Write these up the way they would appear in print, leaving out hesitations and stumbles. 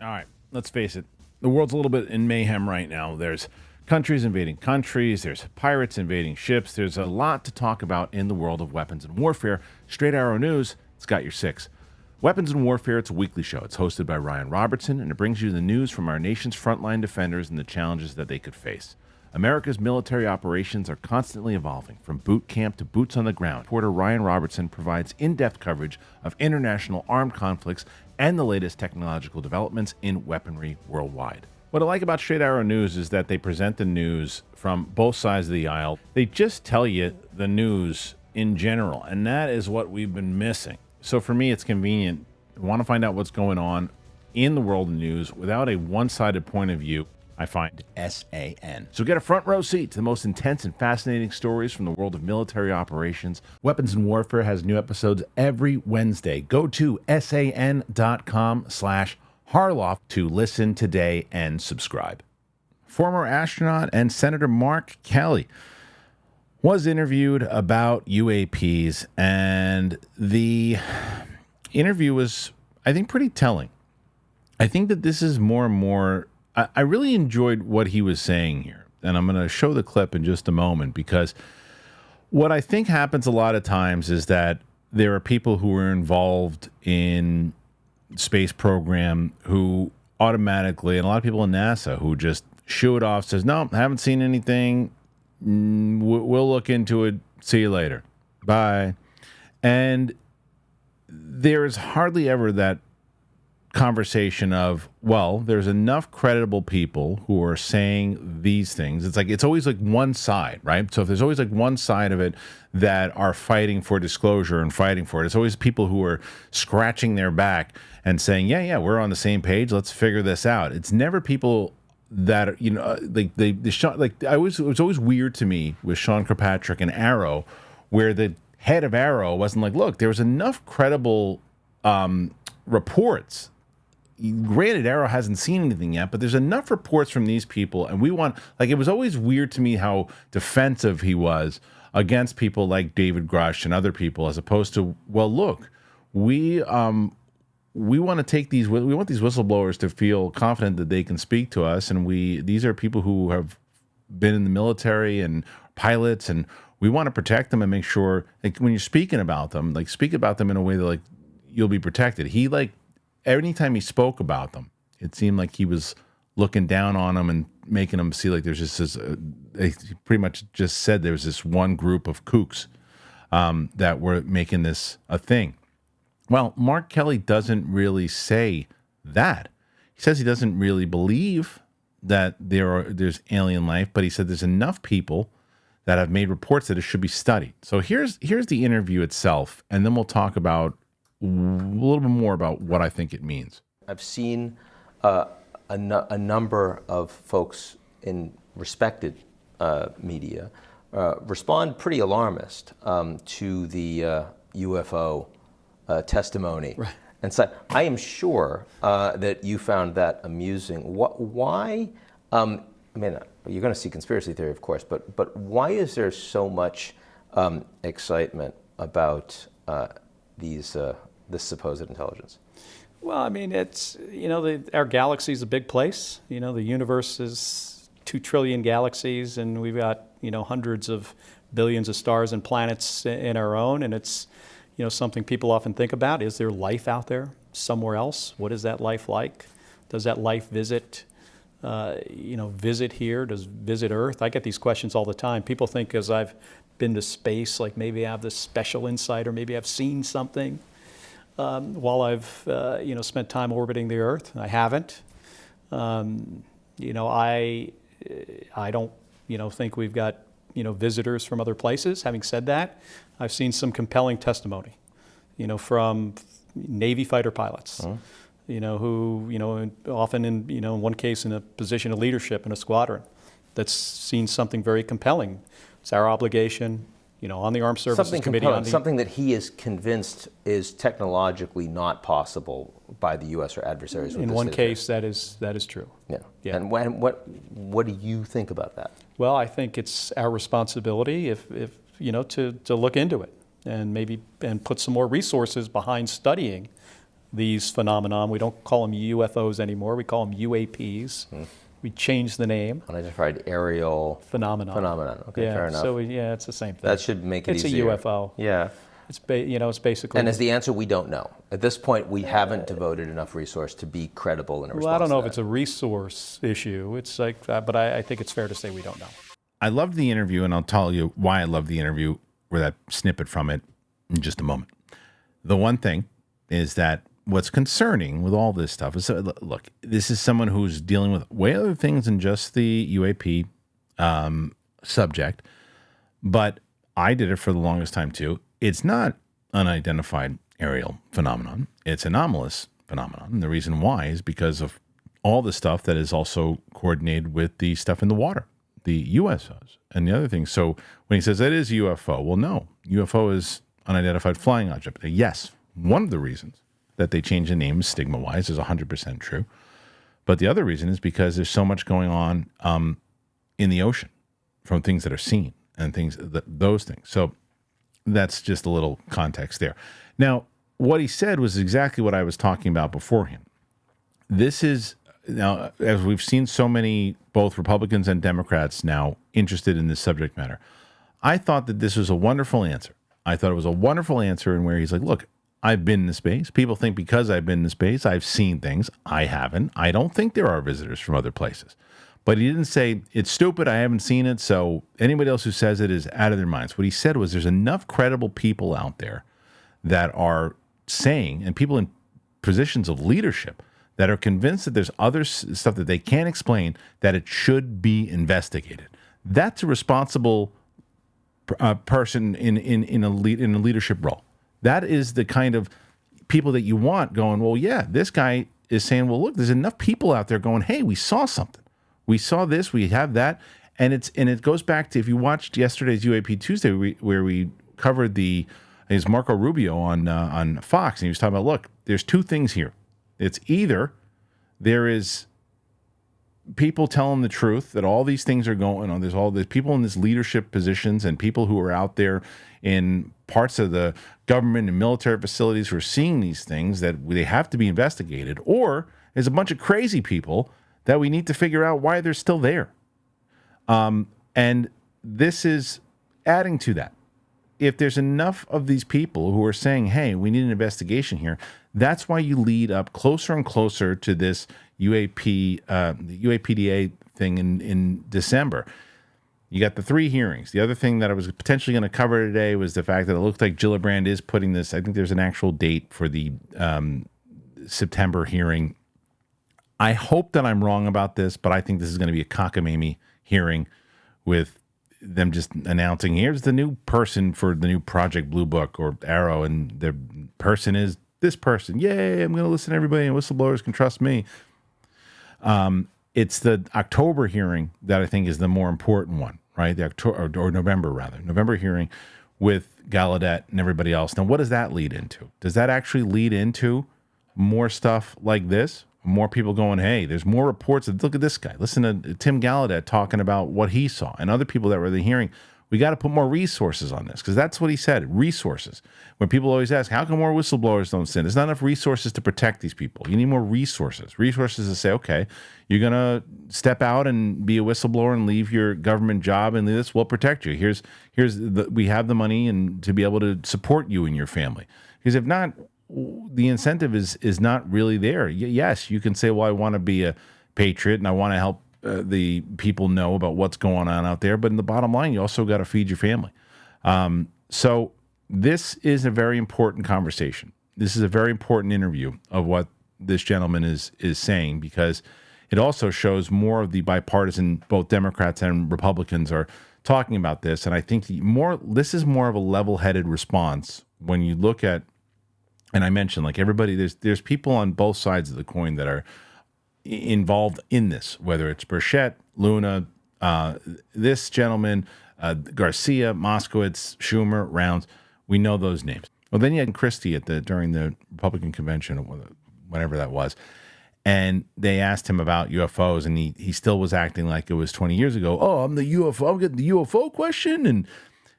All right, let's face it. The world's a little bit in mayhem right now. There's countries invading countries. There's pirates invading ships. There's a lot to talk about in the world of weapons and warfare. Straight Arrow News, it's got your six. Weapons and Warfare, it's a weekly show. It's hosted by Ryan Robertson, and it brings you the news from our nation's frontline defenders and the challenges that they could face. America's military operations are constantly evolving, from boot camp to boots on the ground. Reporter Ryan Robertson provides in-depth coverage of international armed conflicts and the latest technological developments in weaponry worldwide. What I like about Straight Arrow News is that they present the news from both sides of the aisle. They just tell you the news in general, and that is what we've been missing. So for me, it's convenient. I want to find out what's going on in the world of news without a one-sided point of view. I find SAN. So get a front row seat to the most intense and fascinating stories from the world of military operations. Weapons and Warfare has new episodes every Wednesday. Go to san.com/Harloff to listen today and subscribe. Former astronaut and Senator Mark Kelly was interviewed about UAPs, and the interview was, I think, pretty telling. I think that this is more and more... I really enjoyed what he was saying here, and I'm going to show the clip in just a moment, because what I think happens a lot of times is that there are people who are involved in space program who automatically, and a lot of people in NASA who just shoo it off, says, no, I haven't seen anything, we'll look into it, see you later, bye. And there is hardly ever that conversation of, well, there's enough credible people who are saying these things. It's always like one side, right? So if there's always like one side of it that are fighting for disclosure and fighting for it, it's always people who are scratching their back and saying, yeah, we're on the same page, let's figure this out. It's never people that, it was always weird to me with Sean Kirkpatrick and Arrow, where the head of Arrow wasn't like, look, there was enough credible reports. Granted, Arrow hasn't seen anything yet, but there's enough reports from these people, and we want, it was always weird to me how defensive he was against people like David Grush and other people, as opposed to, well, look, we want to take these, we want these whistleblowers to feel confident that they can speak to us, and these are people who have been in the military and pilots, and we want to protect them and make sure, when you're speaking about them, speak about them in a way that, you'll be protected. He, anytime he spoke about them, it seemed like he was looking down on them and making them see there's just this, he pretty much just said there was this one group of kooks that were making this a thing. Well, Mark Kelly doesn't really say that. He says he doesn't really believe that there's alien life, but he said there's enough people that have made reports that it should be studied. So here's the interview itself, and then we'll talk about a little bit more about what I think it means. I've seen a number of folks in respected media respond pretty alarmist to the UFO testimony. Right. And so I am sure that you found that amusing. Why? I mean, you're going to see conspiracy theory, of course, but why is there so much excitement about this supposed intelligence? Well, I mean, it's, our galaxy is a big place. The universe is 2 trillion galaxies, and we've got, hundreds of billions of stars and planets in our own, and it's, something people often think about. Is there life out there somewhere else? What is that life like? Does that life visit here? Does visit Earth? I get these questions all the time. People think, as I've been to space, maybe I have this special insight, or maybe I've seen something. While I've spent time orbiting the Earth. I haven't. I don't think we've got visitors from other places. Having said that, I've seen some compelling testimony from Navy fighter pilots. Uh-huh. Who often in one case in a position of leadership in a squadron, that's seen something very compelling. It's our obligation, on the Armed Services Committee. Something that he is convinced is technologically not possible by the U.S. or adversaries. In one case, that is true. Yeah. And what do you think about that? Well, I think it's our responsibility, to look into it and put some more resources behind studying these phenomenon. We don't call them UFOs anymore. We call them UAPs. We changed the name. Unidentified aerial Phenomenon. Okay, Yeah, fair enough. so it's the same thing. That should make it it's easier. It's a UFO. Yeah. It's basically. And as the answer, we don't know. At this point, we haven't devoted enough resource to be credible in a response. Well, I don't know to if it's a resource issue. It's like that, but I think it's fair to say we don't know. I loved the interview, and I'll tell you why I loved the interview, or that snippet from it, in just a moment. The one thing is that what's concerning with all this stuff is, look, this is someone who's dealing with way other things than just the UAP subject, but I did it for the longest time too. It's not unidentified aerial phenomenon. It's anomalous phenomenon. And the reason why is because of all the stuff that is also coordinated with the stuff in the water, the USOs and the other things. So when he says that is UFO, well, no, UFO is unidentified flying object. Yes, one of the reasons that they changed the name stigma-wise is 100% true. But the other reason is because there's so much going on in the ocean from things that are seen and those things. So that's just a little context there. Now, what he said was exactly what I was talking about beforehand. This is, now, as we've seen so many, both Republicans and Democrats now interested in this subject matter, I thought that this was a wonderful answer. I thought it was a wonderful answer in where he's like, look, I've been in the space. People think because I've been in the space, I've seen things. I haven't. I don't think there are visitors from other places. But he didn't say, it's stupid, I haven't seen it, so anybody else who says it is out of their minds. What he said was there's enough credible people out there that are saying, and people in positions of leadership, that are convinced that there's other stuff that they can't explain, that it should be investigated. That's a responsible person in a leadership role. That is the kind of people that you want going, well, yeah, this guy is saying, well, look, there's enough people out there going, hey, we saw something. We saw this, we have that. And it goes back to, if you watched yesterday's UAP Tuesday, where we covered it's Marco Rubio on Fox, and he was talking about, look, there's two things here. It's either there is people telling the truth that all these things are going on. There's people in these leadership positions and people who are out there in parts of the government and military facilities who are seeing these things that they have to be investigated, or there's a bunch of crazy people that we need to figure out why they're still there. And this is adding to that. If there's enough of these people who are saying, hey, we need an investigation here, that's why you lead up closer and closer to this UAPDA thing in December. You got the 3 hearings. The other thing that I was potentially going to cover today was the fact that it looks like Gillibrand is putting this, I think there's an actual date for the September hearing. I hope that I'm wrong about this, but I think this is going to be a cockamamie hearing with them just announcing, here's the new person for the new Project Blue Book or Arrow, and the person is this person. Yay, I'm going to listen to everybody, and whistleblowers can trust me. It's the October hearing that I think is the more important one, right? The October or November hearing with Gallaudet and everybody else. Now, what does that lead into? Does that actually lead into more stuff like this? More people going, hey, there's more reports. Look at this guy. Listen to Tim Gallaudet talking about what he saw, and other people that were at the hearing. We got to put more resources on this, because that's what he said, resources. When people always ask, how come more whistleblowers don't sin? There's not enough resources to protect these people. You need more resources. Resources to say, okay, you're going to step out and be a whistleblower and leave your government job and this, we'll protect you. We have the money and to be able to support you and your family. Because if not, the incentive is not really there. Yes, you can say, well, I want to be a patriot and I want to help the people know about what's going on out there. But in the bottom line, you also got to feed your family. So this is a very important conversation. This is a very important interview of what this gentleman is saying, because it also shows more of the bipartisan, both Democrats and Republicans are talking about this. And I think this is more of a level-headed response when you look at, and I mentioned, like, everybody, there's people on both sides of the coin that are involved in this, whether it's Burchett, Luna, this gentleman, Garcia, Moskowitz, Schumer, Rounds. We know those names. Well, then you had Christie during the Republican convention, or whatever that was, and they asked him about UFOs, and he still was acting like it was 20 years ago. Oh, I'm getting the UFO question, and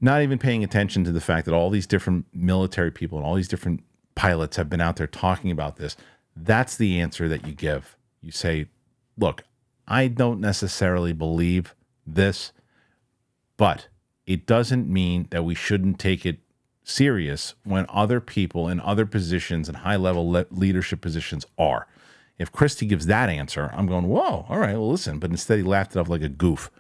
not even paying attention to the fact that all these different military people and all these different pilots have been out there talking about this. That's the answer that you give. You say, look, I don't necessarily believe this, but it doesn't mean that we shouldn't take it serious when other people in other positions and high-level leadership positions are. If Kristi gives that answer, I'm going, whoa, all right, well, listen. But instead, he laughed it off like a goof.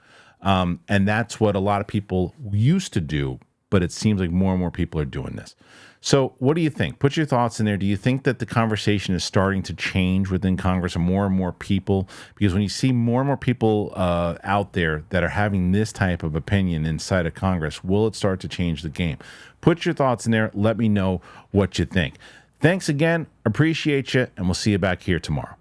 And that's what a lot of people used to do, but it seems like more and more people are doing this. So what do you think? Put your thoughts in there. Do you think that the conversation is starting to change within Congress and more people? Because when you see more and more people out there that are having this type of opinion inside of Congress, will it start to change the game? Put your thoughts in there. Let me know what you think. Thanks again. Appreciate you, and we'll see you back here tomorrow.